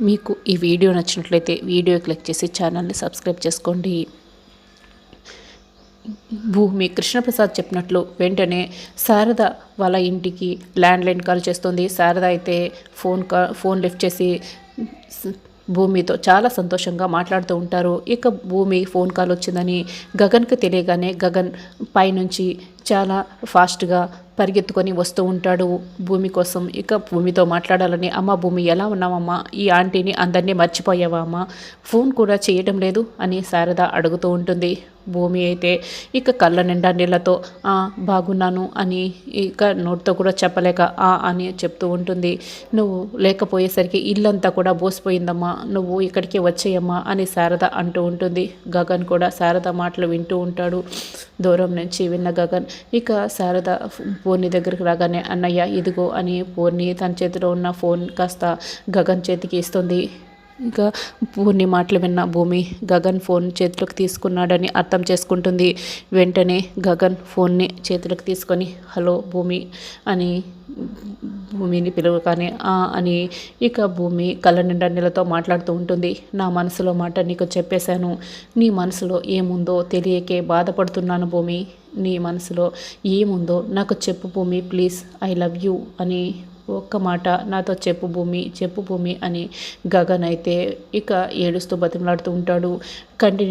మీకు ఈ వీడియో నచ్చినట్లయితే వీడియో క్లిక్ చేసి ఛానల్ని సబ్స్క్రైబ్ చేసుకోండి. భూమి కృష్ణప్రసాద్ చెప్పినట్లు వెంటనే శారద వాళ్ళ ఇంటికి ల్యాండ్లైన్ కాల్ చేస్తుంది. శారద అయితే ఫోన్ లిఫ్ట్ చేసి భూమితో చాలా సంతోషంగా మాట్లాడుతూ ఉంటారు. ఇక భూమి ఫోన్ కాల్ వచ్చిందని గగన్కి తెలియగానే గగన్ పైనుంచి చాలా ఫాస్ట్గా పరిగెత్తుకొని వస్తూ ఉంటాడు భూమి కోసం. ఇక భూమితో మాట్లాడాలని, అమ్మ భూమి ఎలా ఉన్నావమ్మా, ఈ ఆంటీని అందరినీ మర్చిపోయావా అమ్మ, ఫోన్ కూడా చేయడం లేదు అని శారద అడుగుతూ ఉంటుంది. భూమి అయితే ఇక కళ్ళ నిండా నీళ్ళతో బాగున్నాను అని ఇక నోటితో కూడా చెప్పలేక అని చెప్తూ ఉంటుంది. నువ్వు లేకపోయేసరికి ఇల్లంతా కూడా బోసిపోయిందమ్మా, నువ్వు ఇక్కడికి వచ్చేయమ్మా అని శారద అంటూ ఉంటుంది. గగన్ కూడా శారద మాటలు వింటూ ఉంటాడు దూరం నుంచి విన్న గగన్. ఇక శారద పూర్ణి దగ్గరికి రాగానే, అన్నయ్య ఇదిగో అని పూర్ణి తన చేతిలో ఉన్న ఫోన్ కాస్త గగన్ చేతికి ఇస్తుంది. ఇక పూర్ణి మాటలు విన్న భూమి గగన్ ఫోన్ చేతిలోకి తీసుకున్నాడని అర్థం చేసుకుంటుంది. వెంటనే గగన్ ఫోన్ని చేతిలోకి తీసుకొని హలో భూమి అని భూమిని పిలవగానే అని ఇక భూమి కళ్ళ నిండా నీళ్ళతో మాట్లాడుతూ ఉంటుంది. నా మనసులో మాట నీకు చెప్పేశాను, నీ మనసులో ఏముందో తెలియకే బాధపడుతున్నాను భూమి, నీ మనసులో ఏముందో నాకు చెప్పు భూమి ప్లీజ్, ఐ లవ్ యూ అని ఒక్క మాట నాతో చెప్పు భూమి అని గగన్ అయితే ఇక ఏడుస్తూ బతిమలాడుతూ ఉంటాడు. కంటి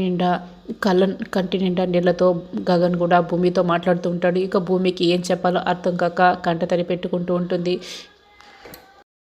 నిండా నీళ్ళతో గగన్ కూడా భూమితో మాట్లాడుతూ ఉంటాడు. ఇక భూమికి ఏం చెప్పాలో అర్థం కాక కంటతడి పెట్టుకుంటూ ఉంటుంది.